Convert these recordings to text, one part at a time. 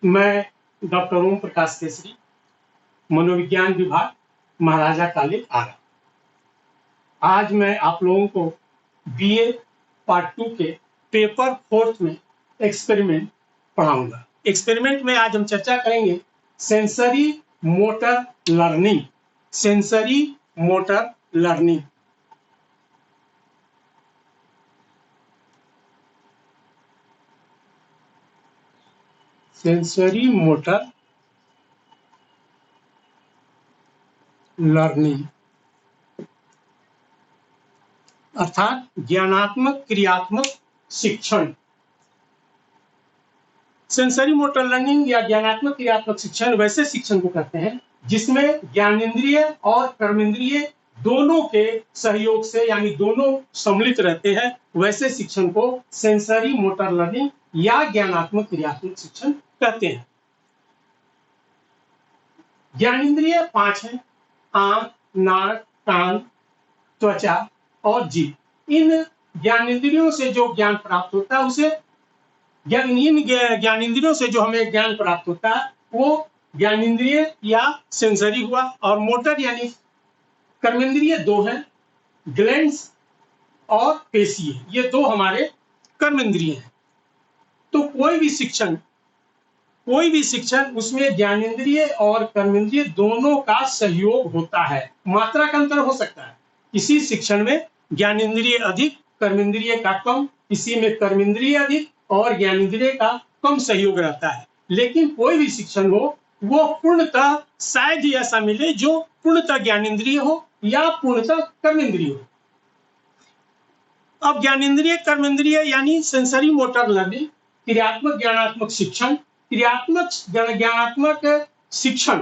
मैं डॉक्टर ओम प्रकाश केसरी, मनोविज्ञान विभाग, महाराजा कॉलेज आरा। आज मैं आप लोगों को बीए पार्ट 2 के पेपर 4 में एक्सपेरिमेंट पढ़ाऊंगा। एक्सपेरिमेंट में आज हम चर्चा करेंगे sensory motor learning. Sensory motor learning. Sensory motor learning अर्थात ज्ञानात्मक क्रियात्मक शिक्षण। सेंसरी मोटर लर्निंग या ज्ञानात्मक क्रियात्मक शिक्षण वैसे शिक्षण को कहते हैं जिसमें ज्ञानेंद्रिय और कर्मेंद्रिय दोनों के सहयोग से यानी दोनों सम्मिलित रहते हैं, वैसे शिक्षण को सेंसरी मोटर लर्निंग या ज्ञानात्मक क्रियात्मक शिक्षण कहते हैं। ज्ञानेंद्रिय 5 हैं: आंख, नाक, कान, त्वचा और जीभ। इन ज्ञानेंद्रियों से जो ज्ञान प्राप्त होता है उसे इन ज्ञानेंद्रियों से जो हमें ज्ञान प्राप्त होता है वो ज्ञानेंद्रिय या सेंसरी हुआ। और मोटर यानी कर्मेंद्रिय 2 हैं, ग्लैंड्स और पेशी। ये 2 हमारे कर्मेंद्रिय हैं। तो कोई भी शिक्षण उसमें ज्ञानेंद्रिय और कर्मेंद्रिय दोनों का सहयोग होता है। मात्रा का अंतर हो सकता है, किसी शिक्षण में ज्ञानेंद्रिय अधिक कर्मेंद्रिय का कम, किसी में कर्मेंद्रिय अधिक और ज्ञानेंद्रिय का कम सहयोग रहता है। लेकिन कोई भी शिक्षण हो वो पूर्णतः शायद ही ऐसा मिले जो पूर्णतः ज्ञानेंद्रिय हो या पूर्णतः कर्मेंद्रिय हो। अब ज्ञानेंद्रिय कर्मेंद्रिय यानी सेंसरी मोटर लर्निंग, क्रियात्मक ज्ञानात्मक शिक्षण। क्रियात्मक ज्ञानात्मक शिक्षण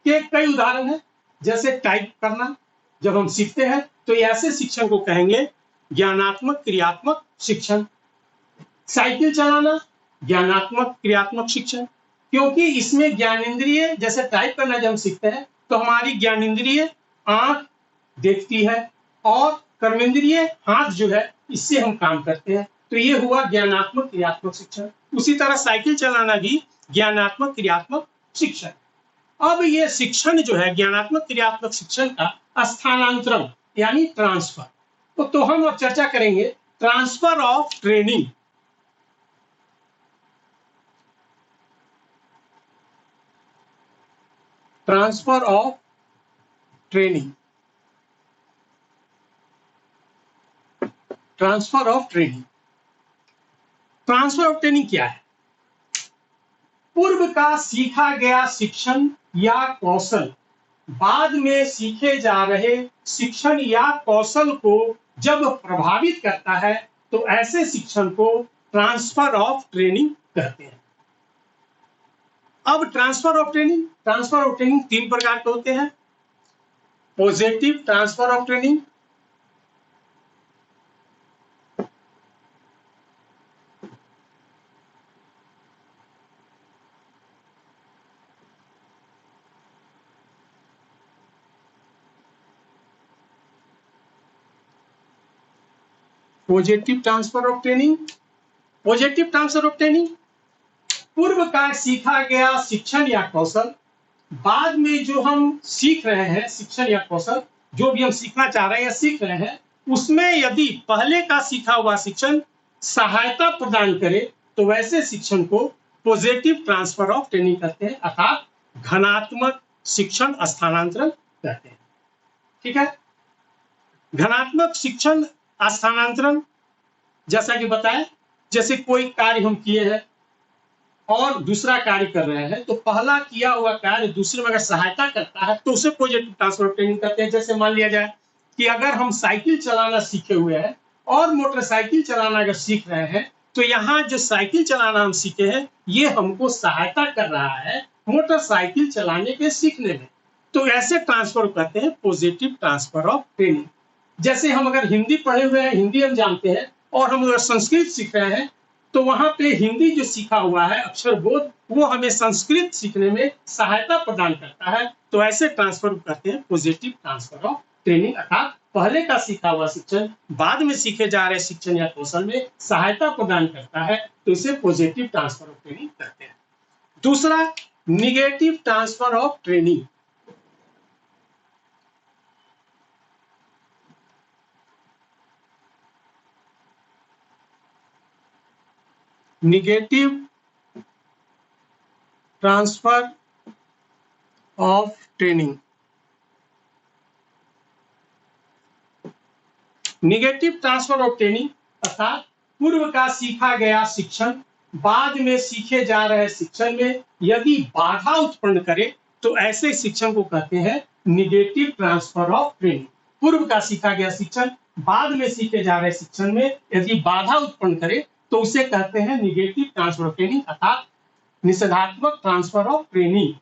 के कई उदाहरण हैं, जैसे टाइप करना। जब हम सीखते हैं तो ऐसे शिक्षण को कहेंगे ज्ञानात्मक क्रियात्मक शिक्षण। साइकिल चलाना ज्ञानात्मक क्रियात्मक शिक्षण, क्योंकि इसमें ज्ञानेंद्रिय, जैसे टाइप करना जब हम सीखते हैं तो हमारी ज्ञानेंद्रिय आंख देखती है और कर्मेंद्रिय हाथ जो है इससे हम काम करते हैं। तो ये हुआ ज्ञानात्मक क्रियात्मक शिक्षण। उसी तरह साइकिल चलाना भी ज्ञानात्मक क्रियात्मक शिक्षण। अब ये शिक्षण जो है ज्ञानात्मक क्रियात्मक शिक्षण का स्थानांतरण यानी ट्रांसफर। तो हम अब चर्चा करेंगे transfer of training. Transfer of training. Transfer of training. Transfer of training क्या है? पूर्व का सीखा गया शिक्षण या कौशल बाद में सीखे जा रहे शिक्षण या कौशल को जब प्रभावित करता है तो ऐसे शिक्षण को ट्रांसफर ऑफ ट्रेनिंग कहते हैं। अब ट्रांसफर ऑफ ट्रेनिंग 3 प्रकार के होते हैं। Positive transfer of training, positive transfer of training. Positive transfer of training पूर्व का सीखा गया शिक्षण या कौशल बाद में जो हम सीख रहे हैं, शिक्षण या कौशल जो भी हम सीखना चाह रहे हैं या सीख रहे हैं, उसमें यदि पहले का सीखा हुआ शिक्षण सहायता प्रदान करे तो वैसे शिक्षण को पॉजिटिव ट्रांसफर ऑफ ट्रेनिंग कहते हैं, अर्थात घनात्मक शिक्षण स्थानांतरण कहते हैं। ठीक है। घनात्मक शिक्षण स्थानांतरण जैसा कि बताया, जैसे कोई कार्य हम किए हैं और दूसरा कार्य कर रहे हैं तो पहला किया हुआ कार्य दूसरे में अगर सहायता करता है तो उसे पॉजिटिव ट्रांसफर ऑफ ट्रेनिंग कहते हैं। जैसे मान लिया जाए कि अगर हम साइकिल चलाना सीखे हुए हैं और मोटरसाइकिल चलाना अगर सीख रहे हैं तो यहाँ जो साइकिल चलाना हम सीखे हैं ये हमको सहायता कर रहा है मोटरसाइकिल चलाने के सीखने में, तो ऐसे ट्रांसफर कहते हैं पॉजिटिव ट्रांसफर ऑफ ट्रेनिंग। जैसे हम अगर हिंदी पढ़े हुए हैं, हिंदी हम जानते हैं और हम अगर संस्कृत सीख रहे हैं तो वहां पे हिंदी जो सीखा हुआ है अक्षर बोध वो हमें संस्कृत सीखने में सहायता प्रदान करता है, तो ऐसे ट्रांसफर कहते हैं पॉजिटिव ट्रांसफर ऑफ ट्रेनिंग, अर्थात पहले का सीखा हुआ शिक्षण बाद में सीखे जा रहे शिक्षण या कौशल में सहायता प्रदान करता है, तो इसे पॉजिटिव ट्रांसफर ऑफ ट्रेनिंग कहते हैं। दूसरा negative transfer of training. Negative transfer of training. Negative transfer of training अर्थात पूर्व का सीखा गया शिक्षण बाद में सीखे जा रहे शिक्षण में यदि बाधा उत्पन्न करे तो ऐसे शिक्षण को कहते हैं निगेटिव ट्रांसफर ऑफ ट्रेनिंग। पूर्व का सीखा गया शिक्षण बाद में सीखे जा रहे शिक्षण में यदि बाधा उत्पन्न करे तो उसे कहते हैं निगेटिव ट्रांसफर ऑफ ट्रेनिंग अर्थात निषेधात्मक transfer of training.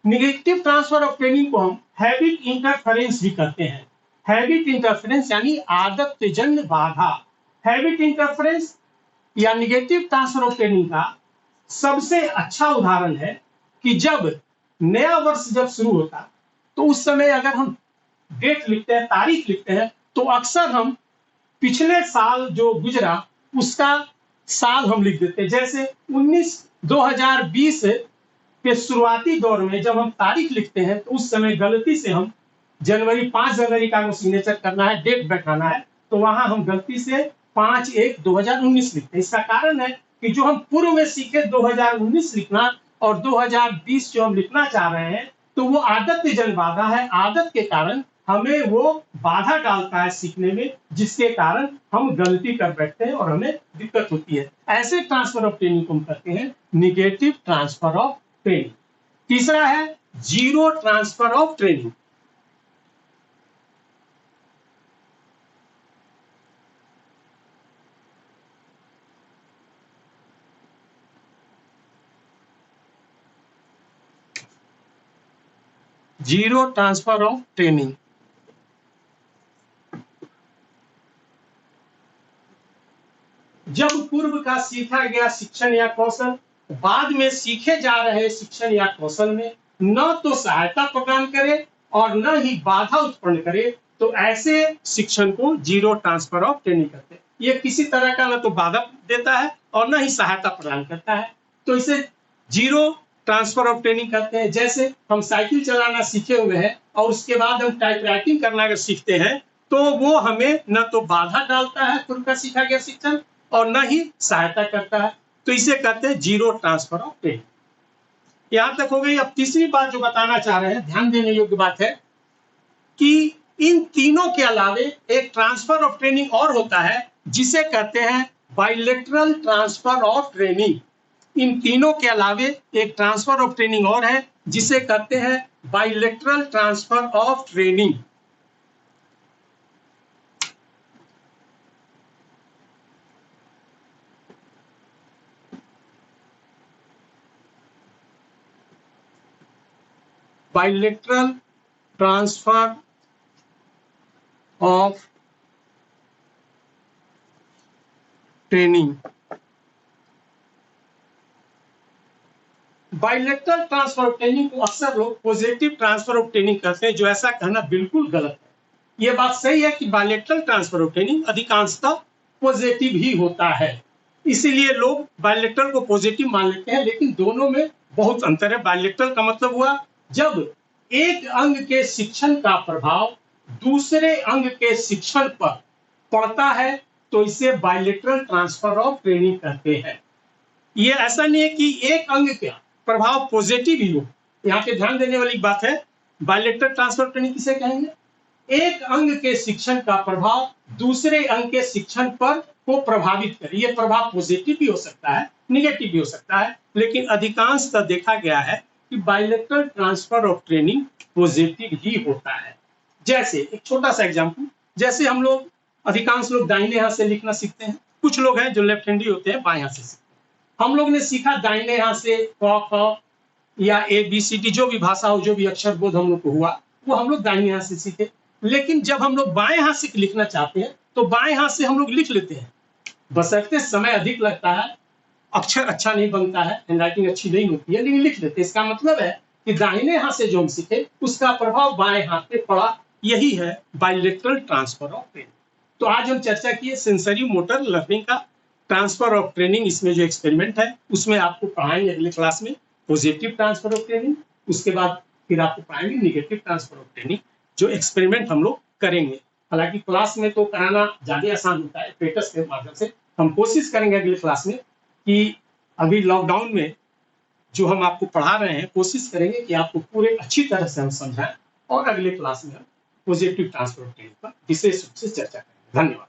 Negative transfer of training को हम हैबिट इंटरफेरेंस भी कहते हैं। हैबिट इंटरफेरेंस यानी आदतजन्य बाधा। हैबिट इंटरफेरेंस या निगेटिव ट्रांसफर ऑफ ट्रेनिंग का सबसे अच्छा उदाहरण है कि जब नया वर्ष जब शुरू होता तो उस समय अगर हम डेट लिखते हैं, तारीख लिखते हैं, तो अक्सर हम पिछले साल जो गुजरा उसका साल हम लिख देते हैं। जैसे 2020 के शुरुआती दौर में जब हम तारीख लिखते हैं तो उस समय गलती से हम 5 जनवरी का सिग्नेचर करना है, डेट बैठाना है, तो वहां हम गलती से 5/1/2019 लिखते हैं। इसका कारण है कि जो हम पूर्व में सीखे 2019 लिखना और 2020 जो हम लिखना चाह रहे हैं तो वो आदतजन्य बाधा है। आदत के कारण हमें वो बाधा डालता है सीखने में, जिसके कारण हम गलती कर बैठते हैं और हमें दिक्कत होती है। ऐसे ट्रांसफर ऑफ ट्रेनिंग को हम कहते हैं निगेटिव ट्रांसफर ऑफ ट्रेनिंग। तीसरा है zero transfer of training. Zero transfer of training जब पूर्व का सीखा गया शिक्षण या कौशल बाद में सीखे जा रहे शिक्षण या कौशल में न तो सहायता प्रदान करे और न ही बाधा उत्पन्न करे तो ऐसे शिक्षण को जीरो ट्रांसफर ऑफ ट्रेनिंग कहते हैं। ये किसी तरह का न तो बाधा देता है और न ही सहायता प्रदान करता है, तो इसे जीरो ट्रांसफर ऑफ ट्रेनिंग कहते हैं। जैसे हम साइकिल चलाना सीखे हुए हैं और उसके बाद हम टाइपराइटिंग करना अगर सीखते हैं तो वो हमें न तो बाधा डालता है पूर्व का सीखा गया शिक्षण और न ही सहायता करता है, तो इसे कहते हैं जीरो ट्रांसफर ऑफ ट्रेनिंग। यहां तक हो गई। अब तीसरी बात जो बताना चाह रहे हैं, ध्यान देने योग्य बात है कि इन तीनों के अलावे एक ट्रांसफर ऑफ ट्रेनिंग और होता है जिसे कहते हैं बाइलेटरल ट्रांसफर ऑफ ट्रेनिंग। इन तीनों के अलावे एक ट्रांसफर ऑफ ट्रेनिंग और है जिसे कहते हैं bilateral transfer of training. Bilateral transfer of training. Bilateral transfer of training को अक्सर लोग पॉजिटिव ट्रांसफर ऑफ ट्रेनिंग कहते हैं, जो ऐसा कहना बिल्कुल गलत है। यह बात सही है कि बाइलेटरल ट्रांसफर ऑफ ट्रेनिंग अधिकांशतः पॉजिटिव ही होता है, इसीलिए लोग बाइलेटरल को पॉजिटिव मान लेते हैं, लेकिन दोनों में बहुत अंतर है। बाइलेटरल का मतलब हुआ जब एक अंग के शिक्षण का प्रभाव दूसरे अंग के शिक्षण पर पड़ता है तो इसे बाइलेटरल ट्रांसफर ऑफ ट्रेनिंग कहते हैं। ये ऐसा नहीं है कि एक अंग का प्रभाव पॉजिटिव ही हो। यहाँ पे ध्यान देने वाली बात है, बाइलेटरल ट्रांसफर ट्रेनिंग किसे कहेंगे? एक अंग के शिक्षण का प्रभाव दूसरे अंग के शिक्षण पर को प्रभावित करे। ये प्रभाव पॉजिटिव भी हो सकता है, निगेटिव भी हो सकता है, लेकिन अधिकांशतः देखा गया है कि bilateral transfer of training positive ही होता है। जैसे एक छोटा सा एग्जांपल, जैसे हम लोग अधिकांश लोग दाहिने हाथ से लिखना सीखते हैं, कुछ लोग हैं जो लेफ्ट हैंडी होते हैं, बाएं हाथ से सीखते हैं। हम लोग ने सीखा दाहिने हाथ से क ख या ABCD जो भी भाषा हो, जो भी अक्षर बोध हम लोग को हुआ, वो हम लोग दाहिने हाथ से सीखे। लेकिन जब हम लोग बाएं हाथ से लिखना चाहते हैं तो बाएं हाथ से हम लोग लिख लेते हैं, बशर्ते समय अधिक लगता है, अक्षर अच्छा नहीं बनता है, हैंडराइटिंग अच्छी नहीं होती है, लेकिन लिख लेते हैं। इसका मतलब है कि दाहिने हाथ से जो हम सीखे उसका प्रभाव बाएं हाथ पे पड़ा। यही है बाइलेटरल ट्रांसफर ऑफ ट्रेनिंग। तो आज हम चर्चा किए सेंसरी मोटर लर्निंग का ट्रांसफर ऑफ ट्रेनिंग, इसमें जो एक्सपेरिमेंट है उसमें आपको पढ़ाएंगे अगले क्लास में पॉजिटिव ट्रांसफर ऑफ ट्रेनिंग। उसके बाद फिर आपको पढ़ाएंगे निगेटिव ट्रांसफर ऑफ ट्रेनिंग, जो एक्सपेरिमेंट हम लोग करेंगे। हालांकि क्लास में तो कराना ज्यादा आसान होता है पेटस के माध्यम से। हम कोशिश करेंगे अगले क्लास में कि अभी लॉकडाउन में जो हम आपको पढ़ा रहे हैं कोशिश करेंगे कि आपको पूरे अच्छी तरह से हम समझाएं और अगले क्लास में हम पॉजिटिव ट्रांसफर ऑफ ट्रेनिंग पर विशेष रूप से चर्चा करेंगे। धन्यवाद।